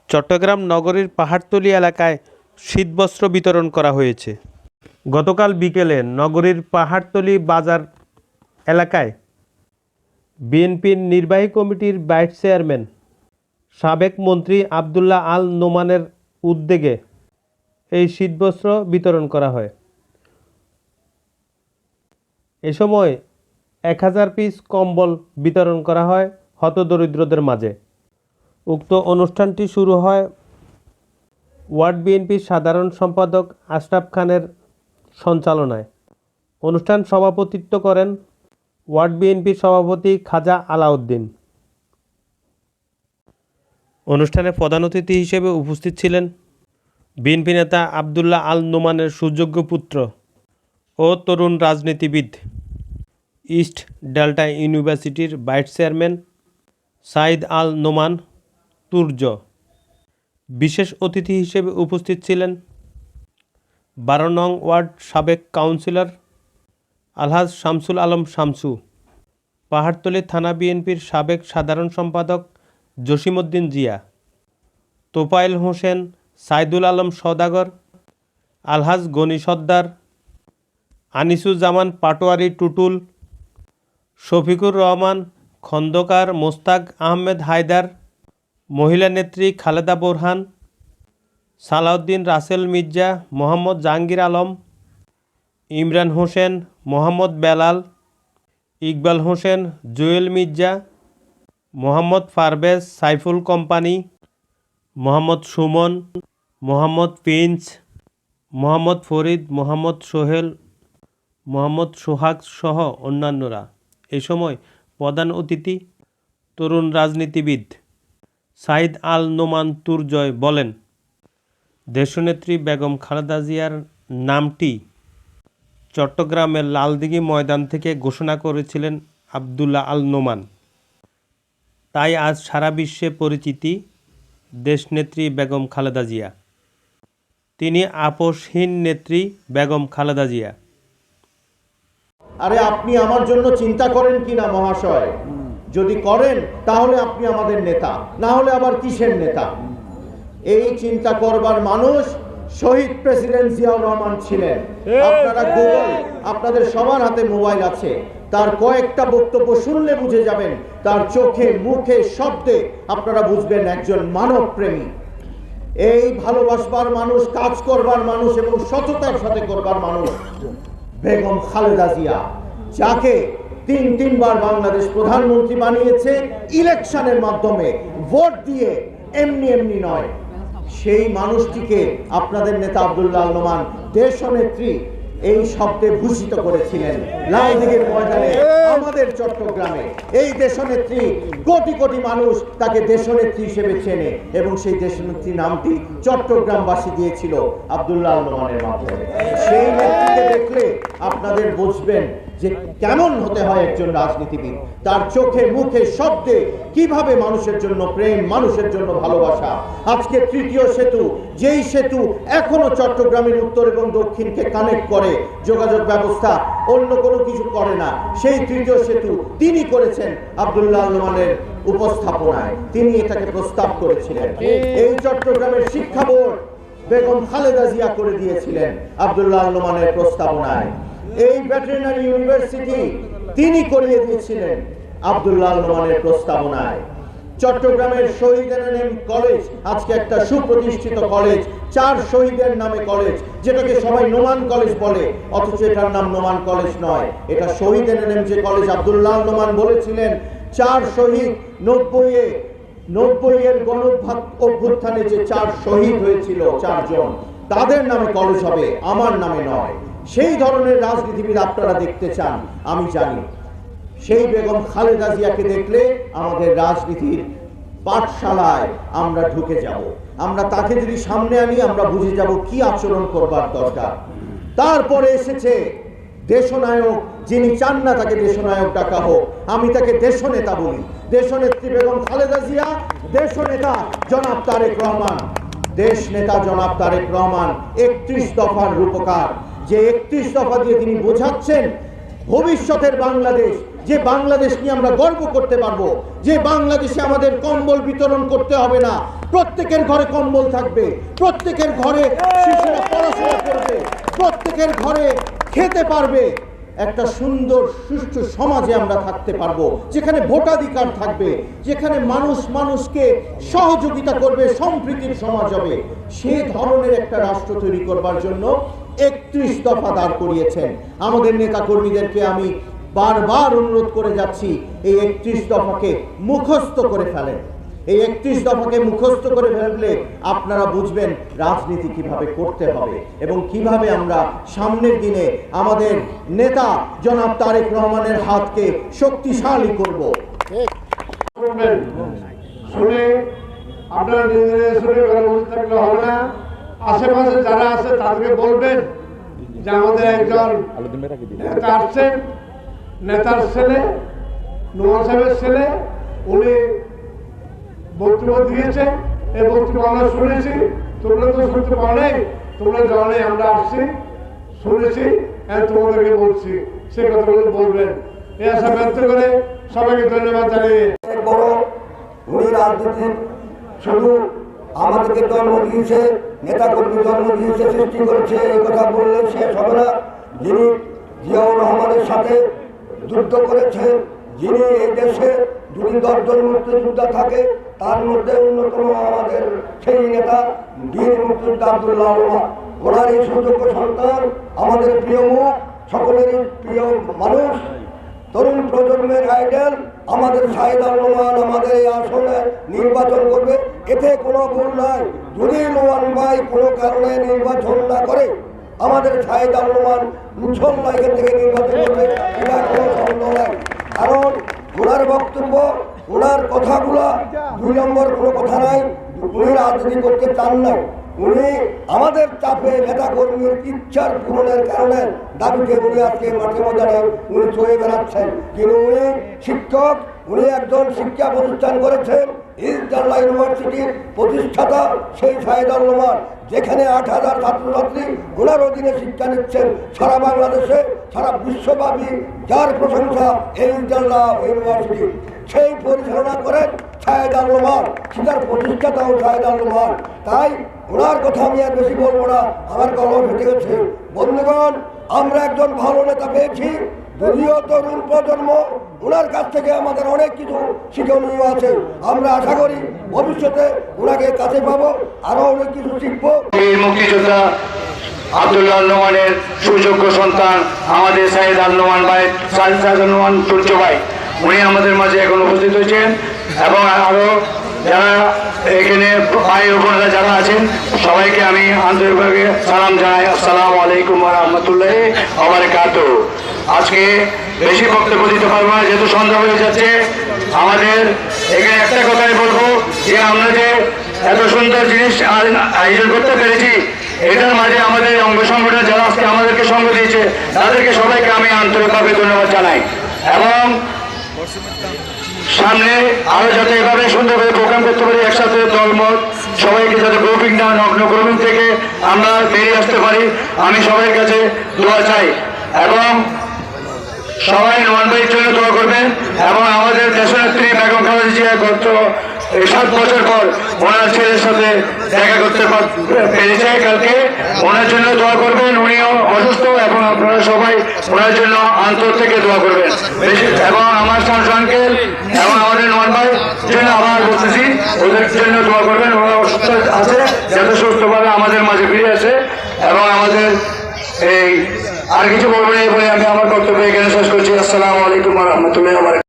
চট্টগ্রাম নগরীর পাহাড়তলী এলাকায় শীতবস্ত্র বিতরণ করা হয়েছে। গতকাল বিকেলে নগরীর পাহাড়তলী বাজার এলাকায় বিএনপির নির্বাহী কমিটির ভাইস চেয়ারম্যান সাবেক মন্ত্রী আব্দুল্লাহ আল নোমানের উদ্যোগে এই শীতবস্ত্র বিতরণ করা হয়। এ সময় 1000 পিস কম্বল বিতরণ করা হয় হতদরিদ্রদের মাঝে। উক্ত অনুষ্ঠানটি শুরু হয় ওয়ার্ড বিএনপির সাধারণ সম্পাদক আশরাফ খানের সঞ্চালনায়। অনুষ্ঠান সভাপতিত্ব করেন ওয়ার্ড বিএনপির সভাপতি খাজা আলাউদ্দিন। অনুষ্ঠানে প্রধান অতিথি হিসেবে উপস্থিত ছিলেন বিএনপি নেতা আব্দুল্লাহ আল নোমানের সুযোগ্য পুত্র ও তরুণ রাজনীতিবিদ, ইস্ট ডেল্টা ইউনিভার্সিটির ভাইস চেয়ারম্যান সাইদ আল নোমান তুর্য। বিশেষ অতিথি হিসেবে উপস্থিত ছিলেন 12 নং ওয়ার্ড সাবেক কাউন্সিলর আলহাজ শামসুল আলম শামসু, পাহাড়তলী থানা বিএনপির সাবেক সাধারণ সম্পাদক জসিমউদ্দিন জিয়া, তোফায়েল হোসেন, সাইদুল আলম সওদাগর, আলহাজ গনি সর্দার, আনিসুজ্জামান পাটোয়ারি টুটুল, শফিকুর রহমান খন্দকার, মোস্তাক আহমেদ হায়দার, মহিলা নেত্রী খালেদা বোরহান, সালাউদ্দিন রাসেল মির্জা, মোহাম্মদ জাহাঙ্গীর আলম, ইমরান হোসেন, মোহাম্মদ বেলাল, ইকবাল হোসেন, জুয়েল মির্জা, মোহাম্মদ পারভেজ, সাইফুল কোম্পানি, মোহাম্মদ সুমন, মোহাম্মদ প্রিন্স, মোহাম্মদ ফরিদ, মোহাম্মদ সোহেল, মোহাম্মদ সোহাগ সহ অন্যান্যরা। এই সময় প্রধান অতিথি তরুণ রাজনীতিবিদ সাইদ আল নোমান তুর্জয় বলেন, দেশনেত্রী বেগম খালেদা জিয়ার নামটি চট্টগ্রামের লালদিঘি ময়দান থেকে ঘোষণা করেছিলেন আব্দুল্লাহ আল নোমান। তাই আজ সারা বিশ্বে পরিচিতি দেশনেত্রী বেগম খালেদা জিয়া। তিনি আপোষহীন নেত্রী বেগম খালেদা জিয়া। আরে আপনি আমার জন্য চিন্তা করেন কিনা মহাশয়? যদি করেন তাহলে আপনি আমাদের নেতা, না হলে আবার কিসের নেতা? এই চিন্তা করবার মানুষ শহীদ প্রেসিডেন্ট জিয়াউর রহমান ছিলেন। আপনারা গুগল, আপনাদের সবার হাতে মোবাইল আছে, তার কয়েকটা বক্তব্য শুনলে বুঝে যাবেন, তার চোখে মুখে শব্দে আপনারা বুঝবেন একজন মানব প্রেমী। এই ভালোবাসবার মানুষ, কাজ করবার মানুষ এবং সততার সাথে করবার মানুষ বেগম খালেদা জিয়া, যাকে তিনবার বাংলাদেশ প্রধানমন্ত্রী বানিয়েছে ইলেকশনের মাধ্যমে, ভোট দিয়ে, এমনি নয়। সেই মানুষটিকে আপনাদের নেতা আব্দুল্লাহ আল নোমান দেশনেত্রী এই শব্দে ভূষিত করেছিলেন লালদিঘির ময়দানে, আমাদের চট্টগ্রামে। এই দেশনেত্রী, কোটি কোটি মানুষ তাকে দেশনেত্রী হিসেবে চেনে এবং সেই দেশনেত্রী নামটি চট্টগ্রামবাসী দিয়েছিল আব্দুল্লাহ আল নোমানের মাধ্যমে। সেই নেত্রীকে দেখলে আপনাদের বুঝবেন যে কেমন হতে হয় একজন রাজনীতিবিদ। তার চোখে মুখে শব্দে কিভাবে মানুষের জন্য প্রেম, মানুষের জন্য ভালোবাসা। আজকে তৃতীয় সেতু, যেই সেতু এখনো চট্টগ্রামের উত্তর এবং দক্ষিণকে কানেক্ট করে, যোগাযোগ ব্যবস্থা অন্য কোনো কিছু করে না, সেই তৃতীয় সেতু তিনি করেছেন আব্দুল্লাহ আল নোমানের উপস্থাপনায়। তিনি এটাকে প্রস্তাব করেছিলেন। এই চট্টগ্রামের শিক্ষা বোর্ড বেগম খালেদা জিয়া করে দিয়েছিলেন আব্দুল্লাহ আল নোমানের প্রস্তাবনায়। এই ভেটেরিনারি ইউনিভার্সিটি তিনি করিয়ে দিয়েছিলেন আব্দুল্লাহ আল নোমানের প্রস্তাবনায়। চট্টগ্রামের শহীদ এনএম কলেজ আজকে একটা সুপ্রতিষ্ঠিত কলেজ, 4 শহীদের নামে কলেজ, যেটাকে সবাই নোমান কলেজ বলে, অথচ এটার নাম নোমান কলেজ নয়, এটা শহীদ এনএম যে কলেজ আব্দুল্লাহ আল নোমান বলেছিলেন 4 শহীদ 90 এর গণ অভ্যুত্থানে যে 4 শহীদ হয়েছিল, 4 জন, তাদের নামে কলেজ হবে, আমার নামে নয়। সেই ধরনের রাজনীতিবিদ আপনারা দেখতে চান, আমি জানি। সেই বেগম খালেদা জিয়াকে দেখলে আমাদের রাজনীতির পাঠশালায় আমরা ঢুকে যাব। আমরা তাকে যদি সামনে আনি, আমরা বুঝে যাব কি আচরণ করবার দরকার। তারপরে এসেছে দেশনায়ক, যিনি চান না তাকে দেশনায়ক ডাকা হোক, আমি তাকে দেশনেতা বলি। দেশনেত্রী বেগম খালেদা জিয়া, দেশনেতা জনাব তারেক রহমান। দেশ নেতা জনাব তারেক রহমান 31 দফার রূপকার, যে 31 দফা দিয়ে তিনি বোঝাচ্ছেন ভবিষ্যতের বাংলাদেশ যে বাংলাদেশ নিয়ে আমরা গর্ব করতে পারবো, যে বাংলাদেশে আমাদের কম্বল বিতরণ করতে হবে না, প্রত্যেকের ঘরে কম্বল থাকবে, প্রত্যেকের ঘরে শিশুরা পড়াশোনা করবে, প্রত্যেকের ঘরে খেতে পারবে, একটা সুন্দর সুষ্ঠু সমাজে আমরা থাকতে পারবো, যেখানে ভোটাধিকার থাকবে, যেখানে মানুষ মানুষকে সহযোগিতা করবে, সম্প্রীতির সমাজ হবে। সেই ধরনের একটা রাষ্ট্র তৈরি করবার জন্য 31 দফা দাঁড় করিয়েছেন। আমাদের নেতা কর্মীদেরকে আমি বারবার অনুরোধ করে যাচ্ছি, এই 31 দফাকে মুখস্থ করে ফেলেন। এই 31 দফাকে মুখস্থ করে ফেললে আপনারা বুঝবেন রাজনীতি কিভাবে করতে হবে এবং কিভাবে আমরা সামনের দিনে আমাদের নেতা জনাব তারেক রহমানের হাতকে শক্তিশালী করব। শুনে আপনারা নিজেদের শুনে বসে থাকলে হবে না, আশেপাশে যারা আছে তাদেরকে বলবেন যে আমাদের একজন নেতা আসছেন, নেতার ছেলে, নোমান সাহেবের ছেলে, উনি বক্তব্য দিয়েছেন। এই বক্তব্য আমরা শুনেছি, তোমরা তো শুনতে পাও নাই, তোমরা জানে আমরা আসছি, শুনেছি, তোমাদেরকে বলছি, সে কথাগুলো বলবেন। এই আশা ব্যক্ত করে সবাইকে ধন্যবাদ জানিয়ে বড় উনি রাজনীতির শুধু আমাদেরকে জন্ম দিয়েছে, নেতাকর্মী জন্ম দিয়েছে, সৃষ্টি করেছে, এই কথা বললে শেষ হবে না। যিনি জিয়াউর রহমানের সাথে যুদ্ধ করেছেন, যিনি এই দেশে যদি 10 জন মুক্তিযোদ্ধা থাকে তার মধ্যে অন্যতম আমাদের সেই নেতা বীর মুক্তিযোদ্ধা আব্দুল্লাহ আল। ওনার এই সুযোগ্য সন্তান, আমাদের প্রিয় মুখ, সকলেরই প্রিয় মানুষ, তরুণ প্রজন্মের আইডল আমাদের শাহেদ আল নোমান আমাদের এই আসনে নির্বাচন করবে, এতে কোনো ভুল নাই। যদি নোমান ভাই কোনো কারণে নির্বাচন না করে, আমাদের শাহেদ আল নোমান মুসল্লা এখান থেকে নির্বাচন করবে, এটা কোনো সন্দেহ নাই। কারণ ওনার বক্তব্য, ওনার কথাগুলা 2 নম্বর কোনো কথা নাই। উনি রাজনীতি করতে চান না, উনি আমাদের চাপে নেতা কর্মীর ইচ্ছার পূরণের কারণে দাবিতে উনি আজকে মাঠে ময়দানে উনি চলে বেড়াচ্ছেন। কিন্তু উনি শিক্ষক, উনি একজন শিক্ষা প্রতিষ্ঠান করেছেন, ইস্টার্ন ইউনিভার্সিটির প্রতিষ্ঠাতা সেই শাহেদ আল নোমান, যেখানে 8000 ছাত্রছাত্রী ওনার অধীনে শিক্ষা নিচ্ছেন সারা বাংলাদেশে, সারা বিশ্বব্যাপী, যার প্রশংসা এই ইস্টার্ন ইউনিভার্সিটি। সেই পরিচালনা করেন শাহেদ আল নোমান, সেটার প্রতিষ্ঠাতাও শাহেদ আল নোমান। তাই ওনার কথা আমি আর বেশি বলবো না, আমার গলা ফেটে গেছে। বন্ধুগণ, আমরা একজন ভালো নেতা পেয়েছি, যদিও তরুণ প্রজন্ম, ওনার কাছ থেকে আমাদের অনেক কিছু শিক্ষণীয় আছে। আমরা আশা করি ভবিষ্যতে ওনাকে কাছে পাবো, আরো অনেক কিছু শিখবো। মুক্তিযোদ্ধা আব্দুল্লাহ আল নোমানের সুযোগ্য সন্তান আমাদের শাহেদ আল নোমান ভাই, শাহেদ আল নোমান সূর্য ভাই, উনি আমাদের মাঝে এখন উপস্থিত হয়েছেন। এবং আরো যারা এখানে ভাই ও বোনেরা যারা আছেন, সবাইকে আমি আন্তরিকভাবে সালাম জানাই। আসসালামু আলাইকুম ওয়া রাহমাতুল্লাহি ওয়া বারাকাতুহু। আজকে বেশি বক্তব্য দিতে পারবো না, যেহেতু সন্ধ্যা হয়ে যাচ্ছে। আমাদের এখানে একটা কথাই বলবো যে আমরা যে এত সুন্দর জিনিস আয়োজন করতে পেরেছি, এটার মাঝে আমাদের অঙ্গ সংগঠন যারা আজকে আমাদেরকে সঙ্গ দিয়েছে, তাদেরকে সবাইকে আমি আন্তরিকভাবে ধন্যবাদ জানাই। এবং সামনে আরো যাতে এভাবে সুন্দরভাবে প্রোগ্রাম করতে পারি, একসাথে দলমত সবাইকে যাতে গ্রুপিং না নগ্ন গ্রুপিং থেকে আমরা বেরিয়ে আসতে পারি, আমি সবার কাছে দোয়া চাই। এবং সবাই নোমান ভাইয়ের জন্য দোয়া করবেন। এবং আমাদের দেশনেত্রী বেগম খালেদা জিয়া গত 7 বছর পর ওনার ছেলের সাথে দেখা করতে পেরেছে কালকে, ওনার জন্য দোয়া করবেন। উনিও অসুস্থ এবং আপনারা সবাই ওনার জন্য অন্তর থেকে দোয়া করবেন। এবং আমার শামসু আঙ্কেল এবং আমাদের নোমান ভাই জন্য আবার বলতেছি, ওদের জন্য দোয়া করবেন। ওরা অসুস্থ আছে, যাতে সুস্থভাবে আমাদের মাঝে ফিরে আসে। এবং আমাদের এই আর কিছু বলবো না, এই বলে আমি আমার বক্তব্য এখানে শেষ করছি। আসসালামু আলাইকুম ওয়া রাহমাতুল্লাহি ওয়া বারাকাতুহু।